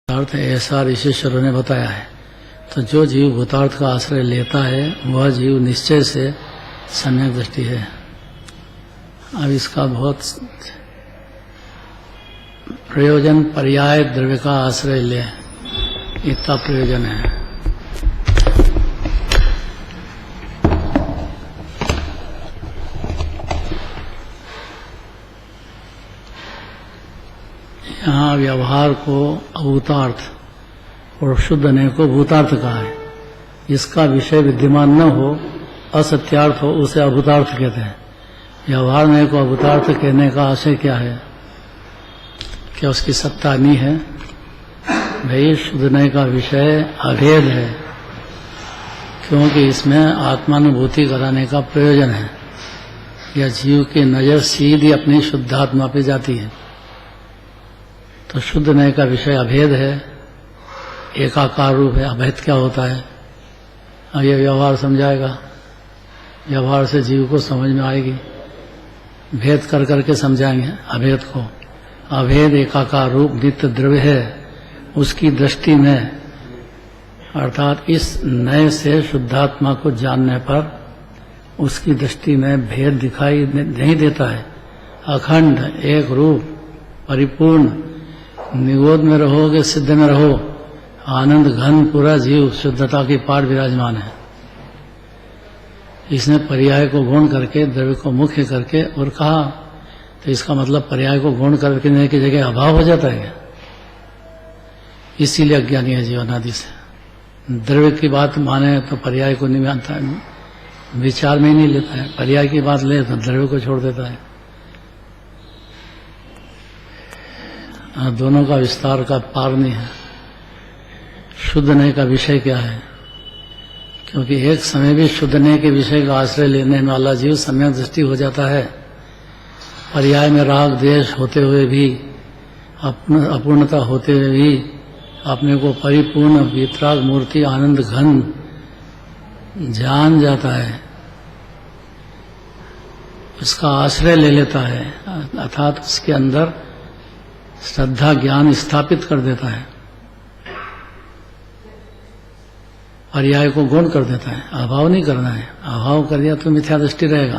अर्थ ऐसा ऋषिश्वरों ने बताया है। तो जो जीव भूतार्थ का आश्रय लेता है वह जीव निश्चय से सम्यक दृष्टि है। अब इसका बहुत प्रयोजन पर्याय द्रव्य का आश्रय ले, इतना प्रयोजन है। यहाँ व्यवहार को अभूतार्थ और शुद्ध ने को भूतार्थ कहा है। जिसका विषय विद्यमान न हो, असत्यार्थ हो, उसे अभूतार्थ कहते हैं। व्यवहार ने को अभूतार्थ कहने का आशय क्या है? क्या उसकी सत्ता नहीं है? भाई शुद्ध ने का विषय अभेद है, क्योंकि इसमें आत्मानुभूति कराने का प्रयोजन है। यह जीव की नजर सीधी अपनी शुद्धात्मा पे जाती है। तो शुद्ध नय का विषय अभेद है, एकाकार रूप है। अभेद क्या होता है? अब यह व्यवहार समझाएगा, व्यवहार से जीव को समझ में आएगी। भेद कर करके समझाएंगे अभेद को। अभेद एकाकार रूप नित्य द्रव्य है, उसकी दृष्टि में, अर्थात इस नय से शुद्धात्मा को जानने पर उसकी दृष्टि में भेद दिखाई नहीं देता है। अखंड एक रूप परिपूर्ण, निगोद में रहोगे सिद्ध में रहो, आनंद घन पूरा जीव शुद्धता की पार विराजमान है। इसने पर्याय को गौण करके द्रव्य को मुख्य करके और कहा, तो इसका मतलब पर्याय को गौण करने की जगह अभाव हो जाता है। इसीलिए अज्ञानी है जीव अनादि से। द्रव्य की बात माने तो पर्याय को नहीं मानता है, विचार में ही नहीं लेता है। पर्याय की बात ले तो द्रव्य को छोड़ देता है। दोनों का विस्तार का पार नहीं है। शुद्ध नय का विषय क्या है? क्योंकि एक समय भी शुद्ध नय के विषय का आश्रय लेने वाला जीव सम्यक दृष्टि हो जाता है। पर्याय में राग द्वेष होते हुए भी, अपूर्णता होते हुए भी अपने को परिपूर्ण वितराग मूर्ति आनंद घन जान जाता है, उसका आश्रय ले लेता है, अर्थात उसके अंदर श्रद्धा ज्ञान स्थापित कर देता है, पर्याय को गौण कर देता है। अभाव नहीं करना है। अभाव कर दिया तो मिथ्या दृष्टि रहेगा।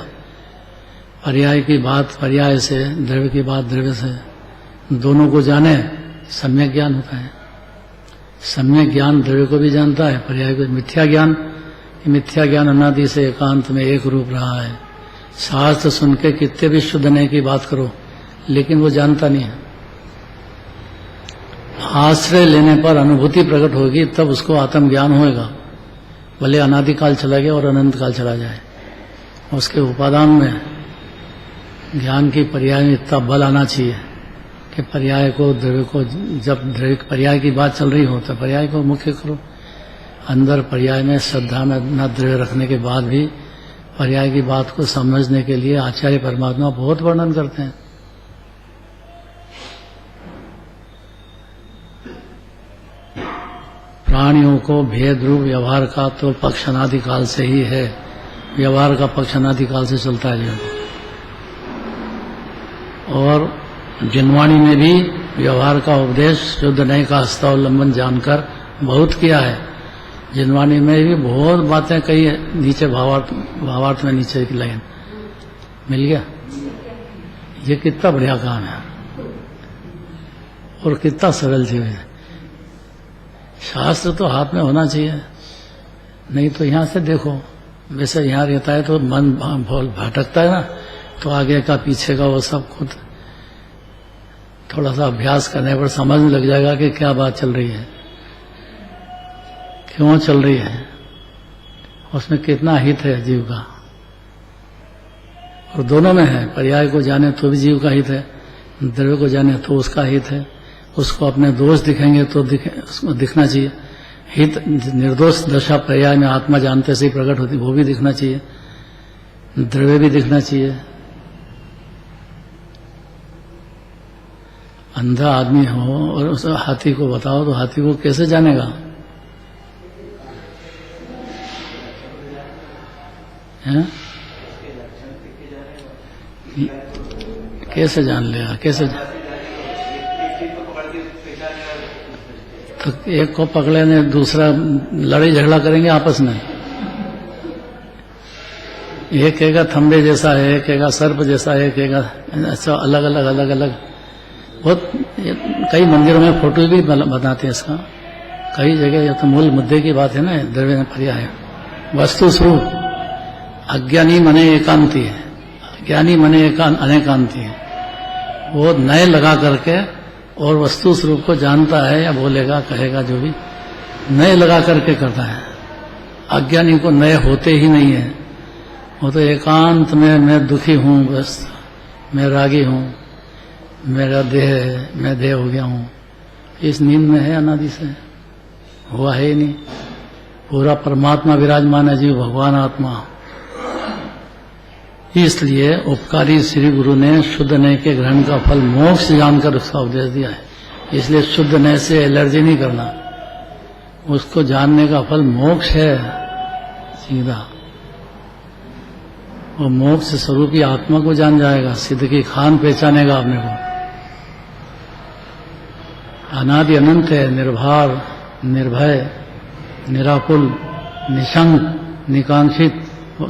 पर्याय की बात पर्याय से, द्रव्य की बात द्रव्य से, दोनों को जाने, सम्यक ज्ञान होता है। सम्यक ज्ञान द्रव्य को भी जानता है, पर्याय को। मिथ्या ज्ञान अनादि से एकांत में एक रूप रहा है। शास्त्र सुन के कितने भी शुद्ध नहीं की बात करो, लेकिन वो जानता नहीं है। आश्रय लेने पर अनुभूति प्रकट होगी, तब उसको आत्मज्ञान होएगा। भले अनादिकाल चला गया और अनंत काल चला जाए, उसके उपादान में ज्ञान की पर्याय में इतना बल आना चाहिए कि पर्याय को द्रव्य को, जब द्रव्य पर्याय की बात चल रही हो तो पर्याय को मुख्य करो। अंदर पर्याय में श्रद्धा में न द्रव्य रखने के बाद भी पर्याय की बात को समझने के लिए आचार्य परमात्मा बहुत वर्णन करते हैं। प्राणियों को भेद रूप व्यवहार का तो पक्ष अनादिकाल से ही है। व्यवहार का पक्ष अनादिकाल से चलता है जो। और जिनवाणी में भी व्यवहार का उपदेश शुद्ध नय का हस्तावलंबन जानकर बहुत किया है। जिनवाणी में भी बहुत बातें कही है। नीचे भावार्थ में नीचे की लाइन मिल गया। ये कितना बढ़िया काम है और कितना सरल जीव है। शास्त्र तो हाथ में होना चाहिए, नहीं तो यहाँ से देखो, वैसे यहाँ रहता है तो मन भटकता है ना, तो आगे का पीछे का वो सब खुद थोड़ा सा अभ्यास करने पर समझ लग जाएगा कि क्या बात चल रही है, क्यों चल रही है, उसमें कितना हित है जीव का। और दोनों में है। पर्याय को जाने तो भी जीव का हित है, द्रव्य को जाने तो उसका हित है। उसको अपने दोष दिखेंगे तो उसको दिखना चाहिए। हित निर्दोष दशा पर्याय में आत्मा जानते से ही प्रकट होती, वो भी दिखना चाहिए, द्रव्य भी दिखना चाहिए। अंधा आदमी हो और उस हाथी को बताओ तो हाथी को कैसे जानेगा? कैसे जान लेगा? कैसे तो एक को पकड़े ने दूसरा लड़ाई झगड़ा करेंगे आपस में। एक कहेगा थंबे जैसा है, एक कहेगा सर्प जैसा है, एक कहेगा अच्छा, अलग अलग अलग अलग। बहुत कई मंदिरों में फोटो भी बताते हैं इसका, कई जगह। यह तो मूल मुद्दे की बात है ना, द्रव्य ने पर्याय है। वस्तु स्वरूप अज्ञानी मने एकांती है, ज्ञानी मने अनेकांती है। वो नए लगा करके और वस्तु स्वरूप को जानता है, या बोलेगा कहेगा जो भी, नए लगा करके करता है। अज्ञानी को नए होते ही नहीं है। वो तो एकांत में मैं दुखी हूं, बस मैं रागी हूं, मेरा देह है, मैं देह हो गया हूं, इस नींद में है अनादि से, हुआ है ही नहीं। पूरा परमात्मा विराजमान है, जीव भगवान आत्मा। इसलिए उपकारी श्री गुरु ने शुद्ध नय के ग्रहण का फल मोक्ष जानकर उसका उपदेश दिया है। इसलिए शुद्ध नय से एलर्जी नहीं करना, उसको जानने का फल मोक्ष है सीधा। वो मोक्ष स्वरूपी आत्मा को जान जाएगा, सिद्ध की खान पहचानेगा अपने को। अनादि अनंत है, निर्भार, निर्भय, निराकुल, निशंक, निकांक्षित,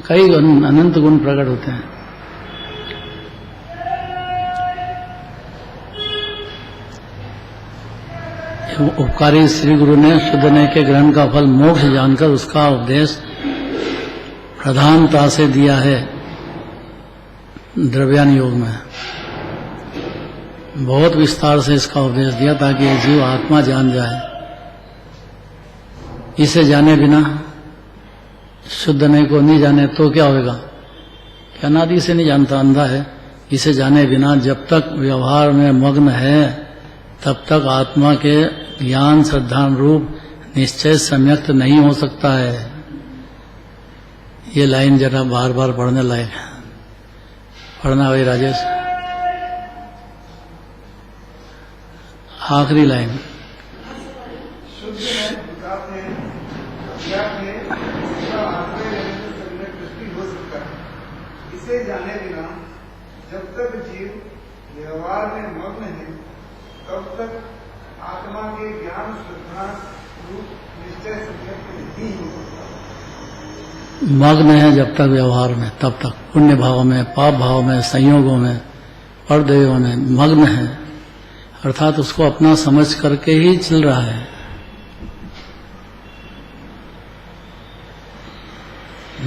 कई अनंत गुण प्रकट होते हैं। उपकारी श्री गुरु ने शुद्ध नय के ग्रहण का फल मोक्ष जानकर उसका उपदेश प्रधानता से दिया है द्रव्यान योग में। बहुत विस्तार से इसका उपदेश दिया ताकि ये जीव आत्मा जान जाए। इसे जाने बिना, शुद्ध नय को नहीं जाने तो क्या होगा? कि अनादि से नहीं जानता, अंधा है। इसे जाने बिना जब तक व्यवहार में मग्न है तब तक आत्मा के ज्ञान श्रद्धानुरूप निश्चय सम्यक्त नहीं हो सकता है। ये लाइन जरा बार बार पढ़ने लायक है। पढ़ना भाई राजेश, आखिरी लाइन। इसे जाने बिना जब तक जीव व्यवहार में मग्न है तब तक आत्मा के ज्ञान श्रद्धा रूप निश्चय सम्यक्त नहीं हो सकता। मग्न है जब तक व्यवहार में, तब तक पुण्य भाव में, पाप भाव में, संयोगों में, परदेयों में मग्न है, अर्थात उसको अपना समझ करके ही चल रहा है।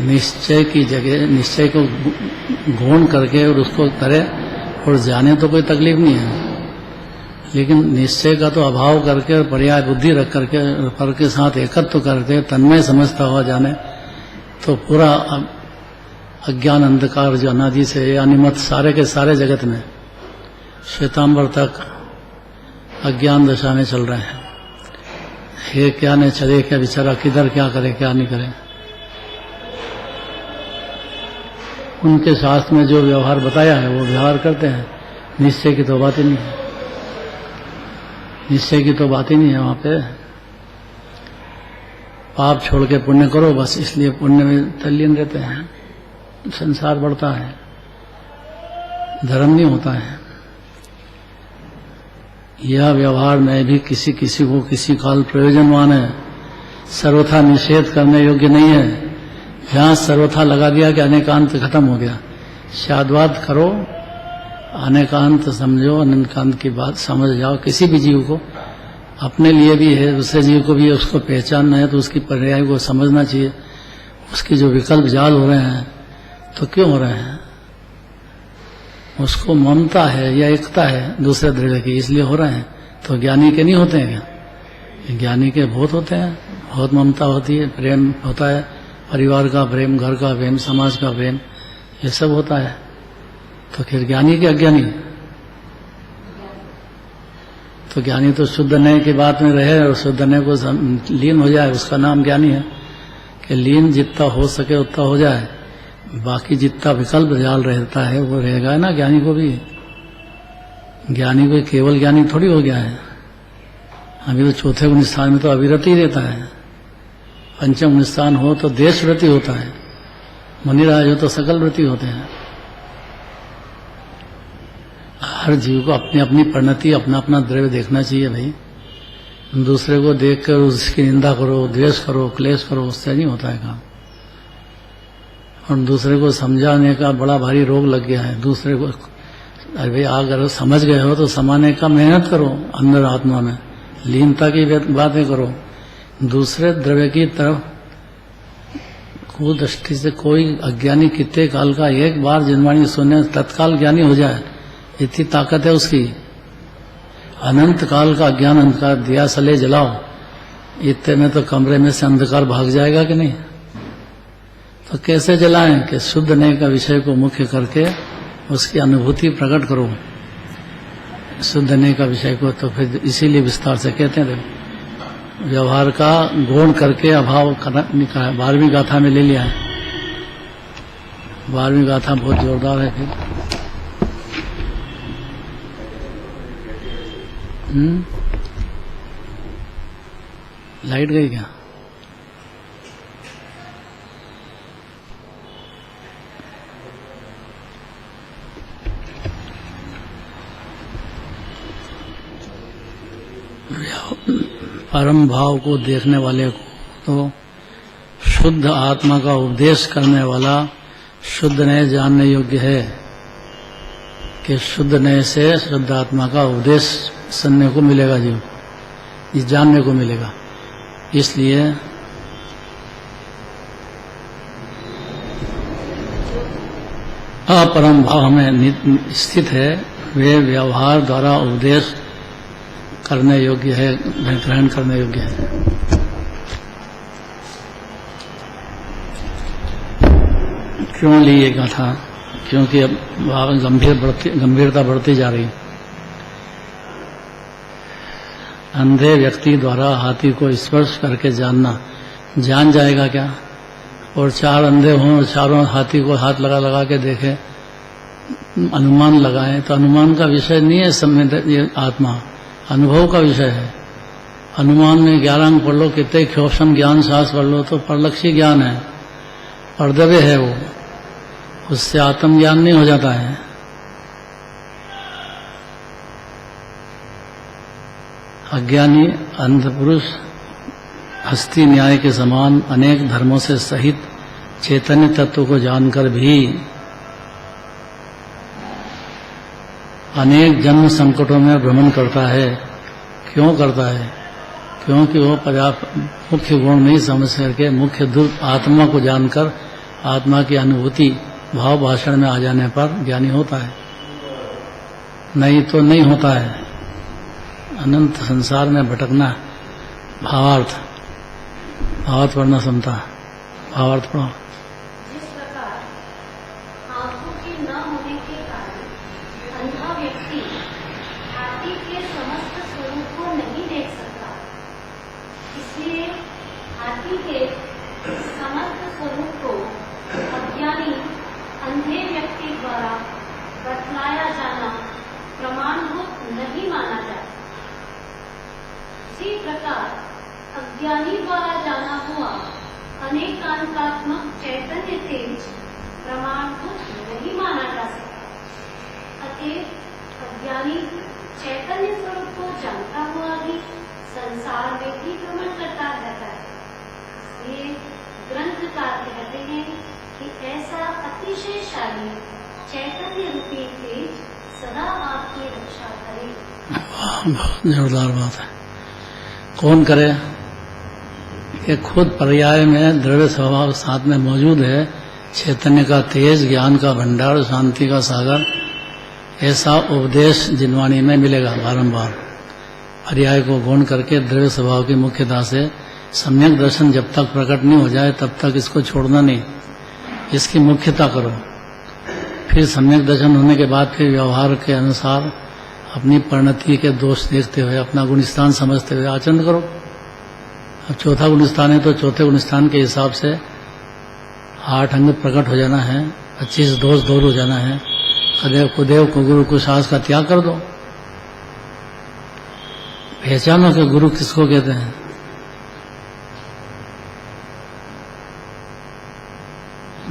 निश्चय की जगह निश्चय को गौण करके और उसको करे और जाने तो कोई तकलीफ नहीं है, लेकिन निश्चय का तो अभाव करके पर्याय बुद्धि रख करके पर के साथ एकत्व करके तन्मय समझता हुआ जाने तो पूरा अज्ञान अंधकार जो अनादि से अनिमत सारे के सारे जगत में श्वेतांबर तक अज्ञान दशा में चल रहे हैं। हे क्या न चले, क्या बेचारा किधर क्या करे क्या नहीं करे। उनके शास्त्र में जो व्यवहार बताया है वो व्यवहार करते हैं, निश्चय की तो बात ही नहीं है। निश्चय की तो बात ही नहीं है। वहां पे पाप छोड़ के पुण्य करो बस, इसलिए पुण्य में तल्लीन रहते हैं। संसार बढ़ता है, धर्म नहीं होता है। यह व्यवहार में भी किसी किसी को किसी काल प्रयोजनवान है, सर्वथा निषेध करने योग्य नहीं है। जहां सर्वथा लगा दिया कि अनेकांत खत्म हो गया, शाद्वाद करो, अनेकांत समझो, अनंतकांत की बात समझ जाओ। किसी भी जीव को, अपने लिए भी है, दूसरे जीव को भी उसको पहचानना है तो उसकी पर्याय को समझना चाहिए। उसकी जो विकल्प जाल हो रहे हैं तो क्यों हो रहे हैं? उसको ममता है या एकता है दूसरे द्रव्य की, इसलिए हो रहे हैं। तो ज्ञानी के नहीं होते हैं क्या? ज्ञानी के बहुत होते हैं, बहुत ममता होती है, प्रेम होता है, परिवार का प्रेम, घर का प्रेम, समाज का प्रेम, ये सब होता है। तो फिर ज्ञानी के अज्ञानी? तो ज्ञानी तो शुद्ध नय की बात में रहे और शुद्ध नय को लीन हो जाए, उसका नाम ज्ञानी है। कि लीन जितना हो सके उतना हो जाए, बाकी जितना विकल्प जाल रहता है वो रहेगा ना ज्ञानी को भी। ज्ञानी कोई केवल ज्ञानी थोड़ी हो गया है। अभी तो चौथे गुण स्थान में तो अविरत ही रहता है, पंचम गुण स्थान हो तो देश व्रति होता है, मुनिराज हो तो सकल व्रति होते हैं। हर जीव को अपनी अपनी परिणति, अपना अपना द्रव्य देखना चाहिए भाई। दूसरे को देखकर उसकी निंदा करो, द्वेष करो, क्लेश करो, उससे नहीं होता है काम। और दूसरे को समझाने का बड़ा भारी रोग लग गया है। दूसरे को अरे भाई अगर समझ गए हो तो समाने का मेहनत करो, अंदर आत्मा में लीनता की बातें करो। दूसरे द्रव्य की तरफ कुदृष्टि से कोई अज्ञानी कितने काल का एक बार जिनवाणी सुने तत्काल ज्ञानी हो जाए, इतनी ताकत है उसकी। अनंत काल का अज्ञान अंधकार दिया सले जलाओ, इतने में तो कमरे में से अंधकार भाग जाएगा कि नहीं। तो कैसे जलाएं कि शुद्ध नहीं का विषय को मुख्य करके उसकी अनुभूति प्रकट करो, शुद्ध नहीं का विषय को। तो फिर इसीलिए विस्तार से कहते हैं व्यवहार का गौण करके अभाव 12वीं गाथा में ले लिया है। 12वीं गाथा बहुत जोरदार है। फिर लाइट गई क्या? परम भाव को देखने वाले को तो शुद्ध आत्मा का उपदेश करने वाला शुद्ध नए जानने योग्य है कि शुद्ध नए से शुद्ध आत्मा का उपदेश सुनने को मिलेगा, जीव इस जानने को मिलेगा। इसलिए अपरम भाव में स्थित है, वे व्यवहार द्वारा उपदेश करने योग्य है, ग्रहण करने योग्य है। क्यों ली ये गाथा? क्योंकि अब गंभीरता बढ़ती जा रही। अंधे व्यक्ति द्वारा हाथी को स्पर्श करके जानना, जान जाएगा क्या? और 4 अंधे हों, चारों हाथी को हाथ लगा लगा के देखें, अनुमान लगाएं, तो अनुमान का विषय नहीं है समय, ये आत्मा अनुभव का विषय है। अनुमान में 11 अंक पढ़ लो, कितने क्षोषण ज्ञान शास्त्र पढ़ लो, तो परलक्षी ज्ञान है, पर्दव्य है वो, उससे आत्मज्ञान नहीं हो जाता है। अज्ञानी अंध पुरुष हस्ती न्याय के समान अनेक धर्मों से सहित चैतन्य तत्व को जानकर भी अनेक जन्म संकटों में भ्रमण करता है। क्यों करता है? क्योंकि वो पर्याप्त मुख्य गुण नहीं समझ करके मुख्य आत्मा को जानकर आत्मा की अनुभूति भाव भाषण में आ जाने पर ज्ञानी होता है, नहीं तो नहीं होता है। अनंत संसार में भटकना। भावार्थ पढ़ना समता, भावार्थ पढ़ो। जिस प्रकार आंखों के न होने के कारण अंधा व्यक्ति हाथी के समस्त स्वरूप को नहीं देख सकता, इसलिए हाथी के समस्त स्वरूप को अज्ञानी अंधे व्यक्ति द्वारा बतलाया जाना प्रमाणभूत नहीं माना जाता। इसी प्रकार अज्ञानी द्वारा जाना हुआ अनेकांतात्मक चैतन्य तेज प्रमाणभूत नहीं माना जा सकता। अतएव अज्ञानी चैतन्य स्वरूप को जानता हुआ भी संसार में भी भ्रमण करता रहता है। ये ग्रंथकार कहते हैं कि ऐसा अतिशयशाली चैतन्य रूपी तेज सदा आपकी रक्षा करे। बहुत जोरदार बात है। कौन करे? कि खुद पर्याय में दृढ़ स्वभाव साथ में मौजूद है, चैतन्य का तेज, ज्ञान का भंडार, शांति का सागर। ऐसा उपदेश जिनवाणी में मिलेगा बारंबार। पर्याय को गौण करके दृढ़ स्वभाव की मुख्यता से सम्यक दर्शन जब तक प्रकट नहीं हो जाए तब तक इसको छोड़ना नहीं, इसकी मुख्यता करो। फिर सम्यक दर्शन होने के बाद फिर व्यवहार के अनुसार अपनी परिणति के दोष देखते हुए अपना गुणस्थान समझते हुए आचरण करो। अब चौथा गुणस्थान है तो चौथे गुणस्थान के हिसाब से 8 अंग प्रकट हो जाना है, 25 दोष दूर हो जाना है। सदैव कुदेव को गुरु को साहस का त्याग कर दो। पहचानो कि गुरु किसको कहते हैं।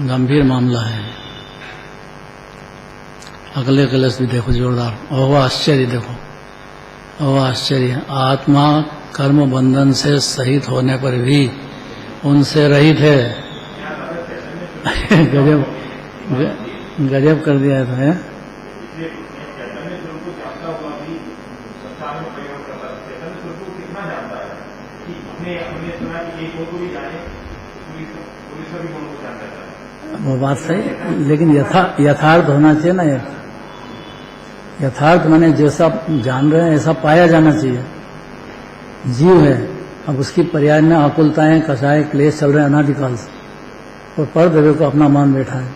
गंभीर मामला है। अगले कलश भी देखो जोरदार। ओह आश्चर्य देखो, ओह आश्चर्य। आत्मा कर्म बंधन से सहित होने पर भी उनसे रहित है। गजब गजब कर दिया था है? वो बात सही, लेकिन यथार्थ होना चाहिए ना। यथार्थ माने जैसा जान रहे हैं ऐसा पाया जाना चाहिए। जीव है, अब उसकी पर्याय में आकुलताएं, कषाय, क्लेश चल रहे हैं अनादिकाल से, और पर देवे को अपना मान बैठा है।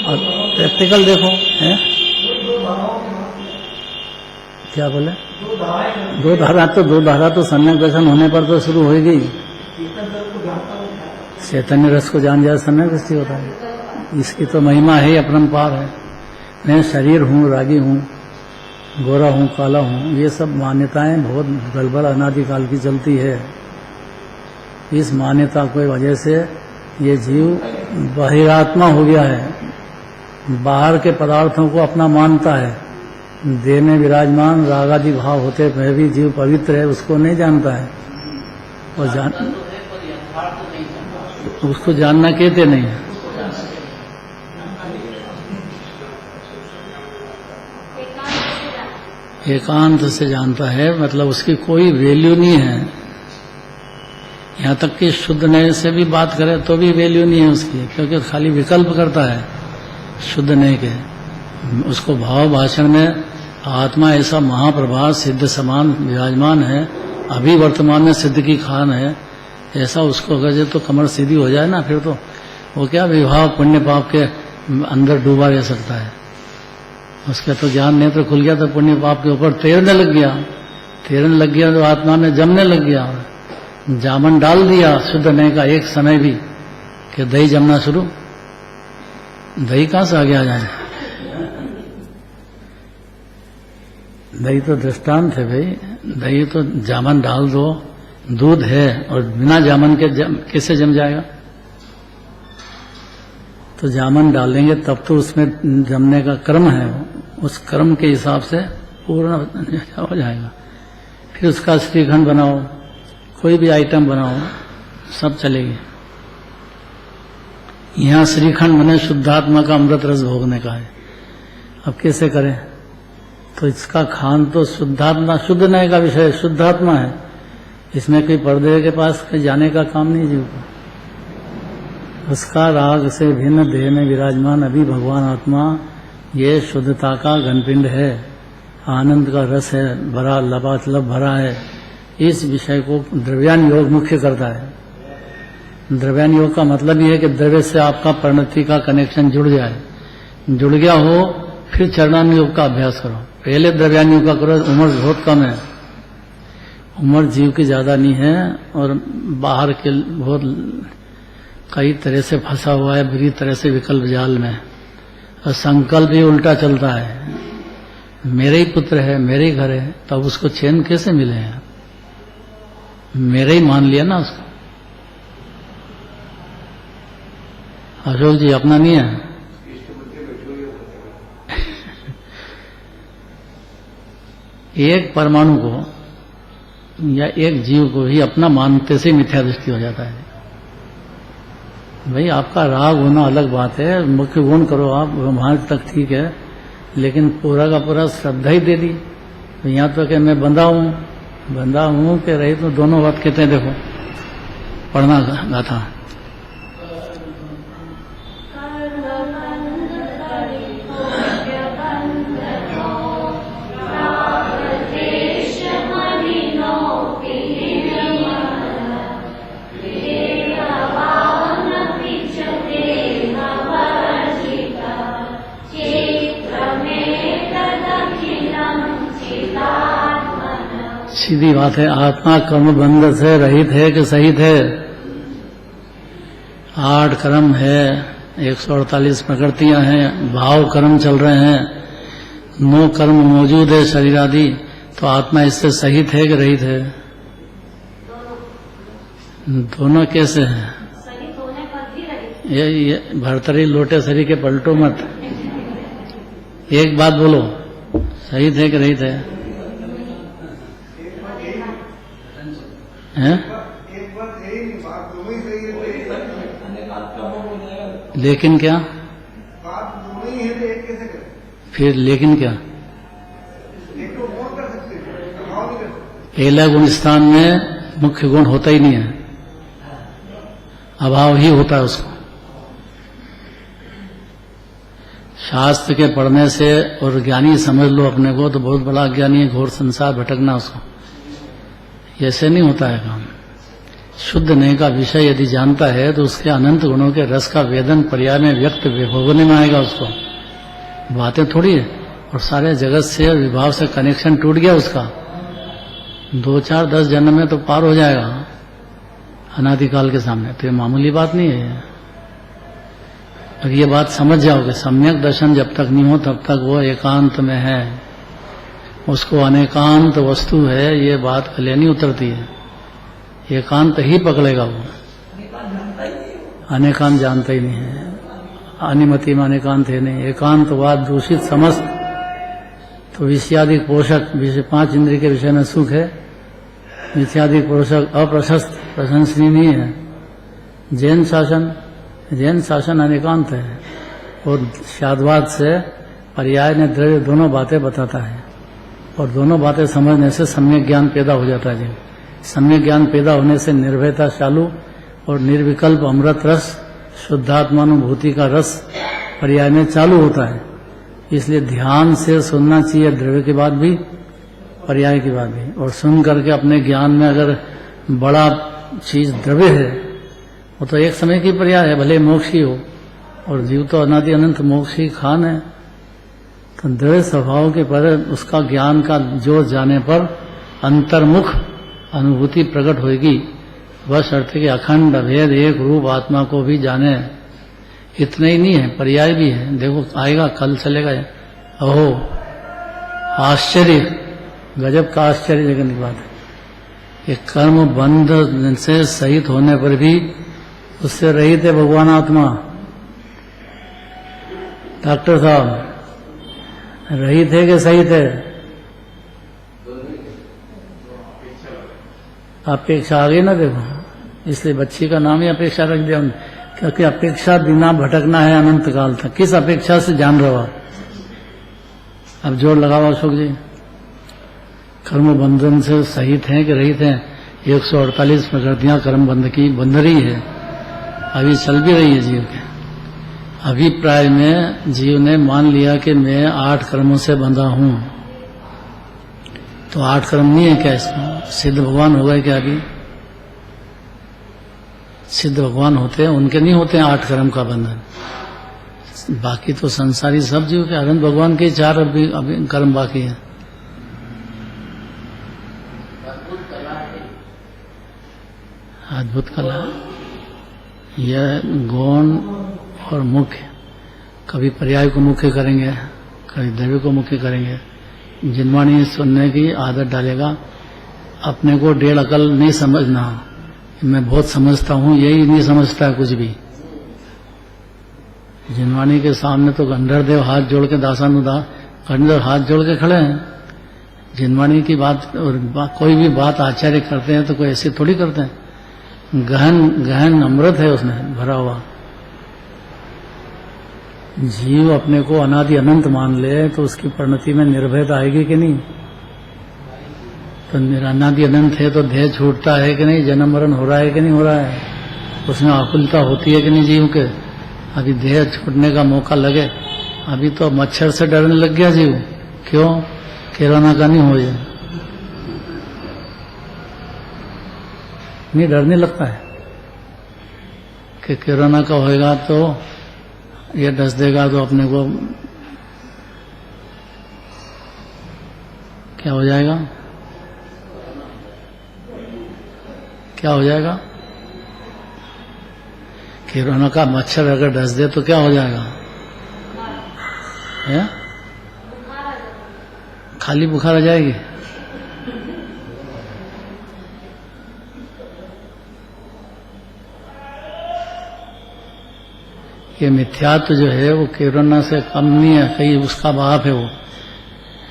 और प्रैक्टिकल देखो है, क्या बोले, दो धारा तो सम्यक दर्शन होने पर तो शुरू होगी। चैतन्य रस को जान जाए सम्यक दृष्टि होता है। इसकी तो महिमा है, अपरंपार है। मैं शरीर हूँ, रागी हूँ, गोरा हूँ, काला हूँ, ये सब मान्यताएं बहुत गड़बड़ अनादिकाल की चलती है। इस मान्यता की वजह से ये जीव बहिरात्मा हो गया है, बाहर के पदार्थों को अपना मानता है। देह में विराजमान रागादि भाव होते हुए भी जीव पवित्र है, उसको नहीं जानता है। और उसको जानना कहते नहीं है। एकांत से जानता है, मतलब उसकी कोई वैल्यू नहीं है। यहाँ तक कि शुद्ध नए से भी बात करे तो भी वैल्यू नहीं है उसकी, क्योंकि खाली विकल्प करता है शुद्ध नए के। उसको भाव भाषण में आत्मा ऐसा महाप्रभाव सिद्ध समान विराजमान है, अभी वर्तमान में सिद्ध की खान है, ऐसा उसको अगर तो कमर सीधी हो जाए ना, फिर तो वो क्या विभाव पुण्य पाप के अंदर डूबा रह सकता है। उसका तो ज्ञान नेत्र खुल गया तो पुण्य पाप के ऊपर तैरने लग गया तो आत्मा में जमने लग गया, जामन डाल दिया शुद्ध नए का एक समय भी कि दही जमना शुरू। दही कहाँ से आगे आ जाए? दही तो दृष्टांत है भाई, दही तो जामन डाल दो, दूध है और बिना जामन के कैसे जम जाएगा? तो जामन डालेंगे तब तो उसमें जमने का क्रम है, उस क्रम के हिसाब से पूर्ण हो जाएगा। फिर उसका श्रीखंड बनाओ, कोई भी आइटम बनाओ, सब चलेगी। यहाँ श्रीखंड बने शुद्धात्मा का अमृत रस भोगने का है। अब कैसे करें? तो इसका खान तो शुद्धात्मा, शुद्ध नए का विषय शुद्धात्मा है, इसमें कोई पर्दे के पास जाने का काम नहीं जीव को। उसका राग से भिन्न देह में विराजमान अभी भगवान आत्मा, ये शुद्धता का घनपिंड है, आनंद का रस है, भरा लबालब भरा है। इस विषय को द्रव्यान योग मुख्य करता है। द्रव्यान योग का मतलब ये है कि द्रव्य से आपका परिणति का कनेक्शन जुड़ गया हो, फिर चरणान योग का अभ्यास करो। पहले द्रव्यान योग का करो। उम्र बहुत कम है, उम्र जीव की ज्यादा नहीं है, और बाहर के बहुत कई तरह से फंसा हुआ है, बुरी तरह से विकल्प जाल में, और संकल्प भी उल्टा चलता है। मेरे ही पुत्र है, मेरे ही घर है, तब उसको चैन कैसे मिले हैं? मेरे ही मान लिया ना उसको। अशोक जी अपना नहीं है। एक परमाणु को या एक जीव को ही अपना मानते से मिथ्या दृष्टि हो जाता है। भाई आपका राग होना अलग बात है, मुख्य गुण करो आप, वहां तक ठीक है, लेकिन पूरा का पूरा श्रद्धा ही दे दी। तो यहाँ तो कि मैं बंधा हूँ कि रही, तो दोनों बात कहते हैं। देखो पढ़ना गाथा, सीधी बात है। आत्मा कर्म बंध से रहित है कि सहित है? 8 कर्म है, 148 प्रकृतियां हैं, भाव कर्म चल रहे हैं, 9 कर्म मौजूद है शरीर आदि। तो आत्मा इससे सहित है कि रहित है? दोनों कैसे हैं? सहित होने पर भी रहित। ये भरतरी लोटे सरी के पलटो मत, एक बात बोलो, सहित है कि रहित है? हैं? एक बात है ही नहीं, बात दोनों ही सही है। लेकिन क्या? बात दोनों ही है तो एक कैसे करें? फिर लेकिन क्या? एक को कौन कर सकते हैं, प्रभाव नहीं कर सकते। एला गुण स्थान में मुख्य गुण होता ही नहीं है, अभाव ही होता है उसको। शास्त्र के पढ़ने से और ज्ञानी समझ लो अपने को तो बहुत बड़ा ज्ञानी है, घोर संसार भटकना उसको, ऐसे नहीं होता है काम। शुद्ध नहीं का विषय यदि जानता है तो उसके अनंत गुणों के रस का वेदन पर्याय में व्यक्त होने में आएगा उसको, बातें थोड़ी है। और सारे जगत से विभाव से कनेक्शन टूट गया उसका, 2, 4, 10 जन्म में तो पार हो जाएगा अनादिकाल के सामने। तो ये मामूली बात नहीं है। अब ये बात समझ जाओगे, सम्यक दर्शन जब तक नहीं हो तब तक वो एकांत में है, उसको अनेकांत वस्तु है, ये बात पहले नहीं उतरती है। एकांत ही पकड़ेगा वो, अनेकांत जानता ही नहीं है। अनिमति में अनेकांत है नहीं, एकांतवाद दूषित समस्त। तो विषयादिक पोषक, 5 इंद्रिय के विषय में सुख है, विषयादिक पोषक अप्रशस्त प्रशंसनीय नहीं है। जैन शासन अनेकांत है, और शाद्वाद से पर्याय ने द्रव्य दोनों बातें बताता है, और दोनों बातें समझने से सम्यक ज्ञान पैदा हो जाता है। सम्यक ज्ञान पैदा होने से निर्भयता चालू और निर्विकल्प अमृत रस, शुद्धात्मानुभूति का रस पर्याय में चालू होता है। इसलिए ध्यान से सुनना चाहिए, द्रव्य के बाद भी पर्याय की बात भी। और सुन करके अपने ज्ञान में अगर बड़ा चीज द्रव्य है, वो तो एक समय की पर्याय है, भले मोक्ष ही हो, और जीव तो अनादि अनंत मोक्ष ही खान है। तो द्रव्य स्वभाव के पर उसका ज्ञान का जोर जाने पर अंतर्मुख अनुभूति प्रकट होगी। बस अर्थ कि अखंड अभेद एक रूप आत्मा को भी जाने। इतना ही नहीं है, पर्याय भी है। देखो आएगा, कल चलेगा। अहो आश्चर्य, गजब का आश्चर्य जगत की बात है। ये कर्म बंध से सहित होने पर भी उससे रहित है भगवान आत्मा। डॉक्टर साहब, रहित है कि सहित है? अपेक्षा आ गई ना, देखो, इसलिए बच्ची का नाम ही अपेक्षा रख दिया, क्योंकि अपेक्षा बिना भटकना है अनंत काल तक। किस अपेक्षा से जान रहे हो आप? अब जोर लगाओ अशोक जी, कर्म बंधन से सहित हैं कि रहित हैं? 148 प्रकृतियां कर्म बंध की बंध रही है, अभी चल भी रही है जीव के। अभिप्राय में जीव ने मान लिया कि मैं 8 कर्मों से बंधा हूं, तो 8 कर्म नहीं है क्या इसमें? सिद्ध भगवान हो गए क्या? अभी सिद्ध भगवान होते हैं, उनके नहीं होते हैं 8 कर्म का बंधन। बाकी तो संसारी सब जीव के, अनंत भगवान के 4 अभी कर्म बाकी है। अद्भुत कला। यह गौण और मुख्य, कभी पर्याय को मुख्य करेंगे, कभी द्रव्य को मुख्य करेंगे। जिनवाणी सुनने की आदत डालेगा। अपने को 1.5 अकल नहीं समझना, मैं बहुत समझता हूं, यही नहीं समझता है कुछ भी। जिनवाणी के सामने तो गंधर्वदेव हाथ जोड़ के गंधर्व हाथ जोड़ के खड़े हैं। जिनवाणी की बात और कोई भी बात आचार्य करते हैं तो कोई ऐसे थोड़ी करते हैं। गहन अमृत है उसमें भरा हुआ। जीव अपने को अनादि अनंत मान ले तो उसकी परिणति में निर्भयता आएगी कि नहीं? तो अनादि अनंत है तो देह छूटता है कि नहीं? जन्म मरण हो रहा है कि नहीं हो रहा है? उसमें आकुलता होती है कि नहीं जीव के? अभी देह छूटने का मौका लगे, अभी तो मच्छर से डरने लग गया जीव। क्यों? कोरोना का नहीं हो जाए, नहीं डरने लगता है कि कोरोना का होएगा तो ये डस देगा तो अपने को क्या हो जाएगा? क्या हो जाएगा? कोरोना का मच्छर अगर डस दे तो क्या हो जाएगा? है? खाली बुखार आ जाएगी। ये मिथ्यात्व जो है वो कोरोना से कम नहीं है, कहीं उसका बाप है वो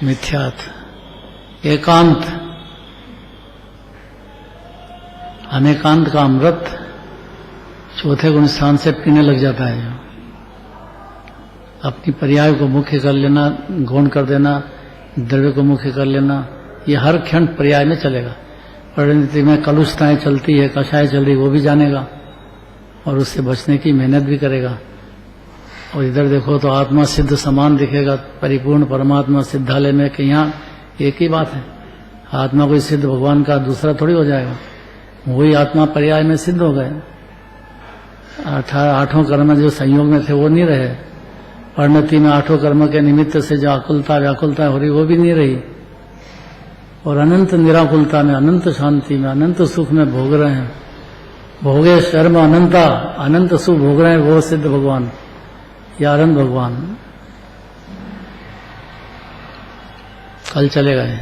मिथ्यात्व। एकांत, अनेकांत का अमृत चौथे गुण स्थान से पीने लग जाता है। जो अपनी पर्याय को मुख्य कर लेना, गौण कर देना, द्रव्य को मुख्य कर लेना, ये हर क्षण पर्याय में चलेगा। परिणति में कलुषताएं चलती है, कषाय चल रही, वो भी जानेगा और उससे बचने की मेहनत भी करेगा। और इधर देखो तो आत्मा सिद्ध समान दिखेगा, परिपूर्ण परमात्मा सिद्धालय में, कि यहाँ एक ही बात है, आत्मा कोई सिद्ध भगवान का दूसरा थोड़ी हो जाएगा, वही आत्मा पर्याय में सिद्ध हो गए। 8 कर्म जो संयोग में थे वो नहीं रहे, परिणति में 8 कर्म के निमित्त से जो आकुलता व्याकुलता हो रही वो भी नहीं रही, और अनंत निराकुलता में, अनंत शांति में, अनंत सुख में भोग रहे हैं। भोगे शर्म अनंता, अनंत सुख भोग रहे हैं वो सिद्ध भगवान या अनंत भगवान। कल चले गए।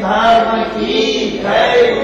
धर्म की जय।